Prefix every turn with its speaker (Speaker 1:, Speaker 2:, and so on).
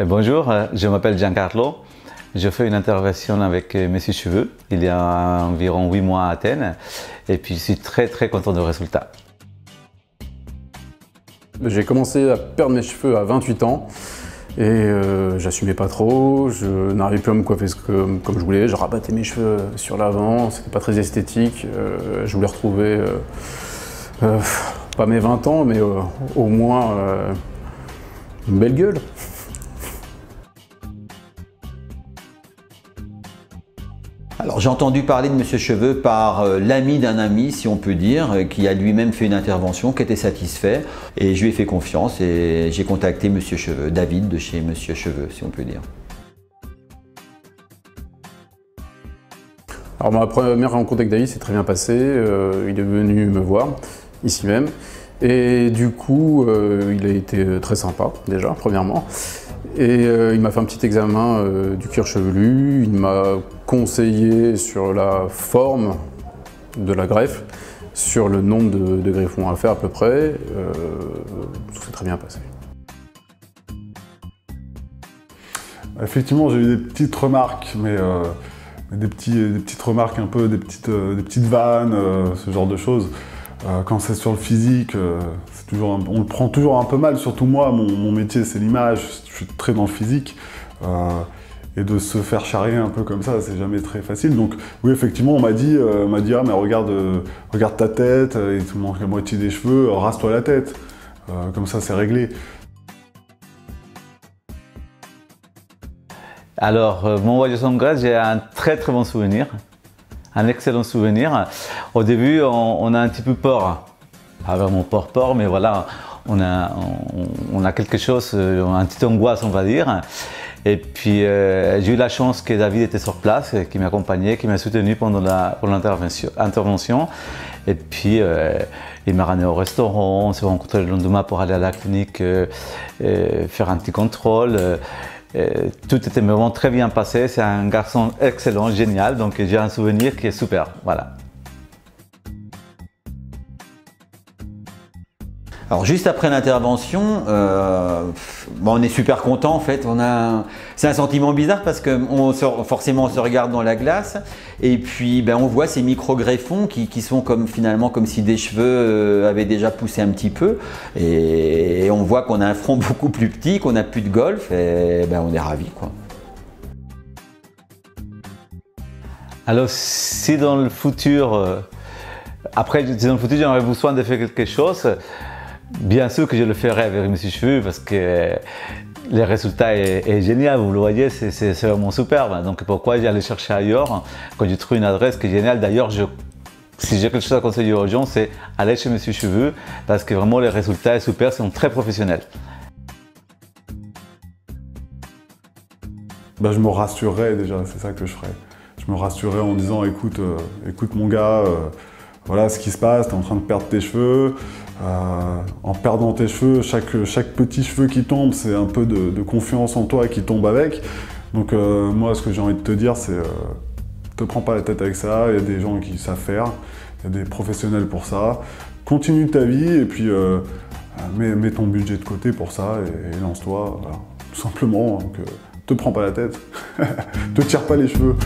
Speaker 1: Bonjour, je m'appelle Giancarlo. Je fais une intervention avec Monsieur Cheveux il y a environ 8 mois à Athènes et puis je suis très content du résultat.
Speaker 2: J'ai commencé à perdre mes cheveux à 28 ans et j'assumais pas trop, je n'arrivais plus à me coiffer comme je voulais, je rabattais mes cheveux sur l'avant, c'était pas très esthétique, je voulais retrouver pas mes 20 ans mais au moins une belle gueule.
Speaker 3: Alors j'ai entendu parler de Monsieur Cheveux par l'ami d'un ami, si on peut dire, qui a lui-même fait une intervention, qui était satisfait, et je lui ai fait confiance et j'ai contacté Monsieur Cheveux, David de chez Monsieur Cheveux, si on peut dire.
Speaker 2: Alors ma première rencontre avec David s'est très bien passée, il est venu me voir, ici même, et du coup il a été très sympa déjà, premièrement. Et il m'a fait un petit examen du cuir chevelu, il m'a conseillé sur la forme de la greffe, sur le nombre de greffons à faire à peu près, tout s'est très bien passé.
Speaker 4: Effectivement, j'ai eu des petites remarques, mais des petites remarques un peu, des petites vannes, ce genre de choses. Quand c'est sur le physique, on le prend toujours un peu mal, surtout moi, mon métier c'est l'image, je suis très dans le physique. Et de se faire charrier un peu comme ça, c'est jamais très facile. Donc oui, effectivement, on m'a dit ah mais regarde ta tête, il te manque la moitié des cheveux, rase-toi la tête. Comme ça, c'est réglé.
Speaker 1: Alors, mon voyage en Grèce, j'ai un très bon souvenir, un excellent souvenir. Au début, on a un petit peu peur, pas vraiment peur, mais voilà, on a quelque chose, une petite angoisse, on va dire. Et puis, j'ai eu la chance que David était sur place, qui m'accompagnait, qui m'a soutenu pendant l'intervention. Et puis, il m'a ramené au restaurant, on s'est rencontrés le lendemain pour aller à la clinique faire un petit contrôle. Tout était vraiment très bien passé, c'est un garçon excellent, génial, donc j'ai un souvenir qui est super, voilà.
Speaker 3: Alors juste après l'intervention, on est super content en fait. C'est un sentiment bizarre parce que forcément on se regarde dans la glace et puis on voit ces micro-greffons qui sont finalement comme si des cheveux avaient déjà poussé un petit peu et on voit qu'on a un front beaucoup plus petit, qu'on n'a plus de golf et on est ravis quoi.
Speaker 1: Alors si dans le futur, j'aurais besoin de faire quelque chose, bien sûr que je le ferai avec Monsieur Cheveux parce que le résultat est génial, vous le voyez, c'est vraiment superbe. Donc pourquoi j'allais chercher ailleurs quand j'ai trouvé une adresse qui est géniale. D'ailleurs, si j'ai quelque chose à conseiller aux gens, c'est aller chez Monsieur Cheveux parce que vraiment les résultats sont super, sont très professionnels.
Speaker 4: Je me rassurerais déjà, c'est ça que je ferais. Je me rassurerais en disant écoute mon gars, voilà ce qui se passe, tu es en train de perdre tes cheveux. En perdant tes cheveux, chaque petit cheveu qui tombe, c'est un peu de confiance en toi qui tombe avec. Donc moi, ce que j'ai envie de te dire, c'est te prends pas la tête avec ça, il y a des gens qui savent faire, il y a des professionnels pour ça. Continue ta vie et puis mets ton budget de côté pour ça et lance-toi, voilà. Tout simplement. Donc te prends pas la tête, te tire pas les cheveux.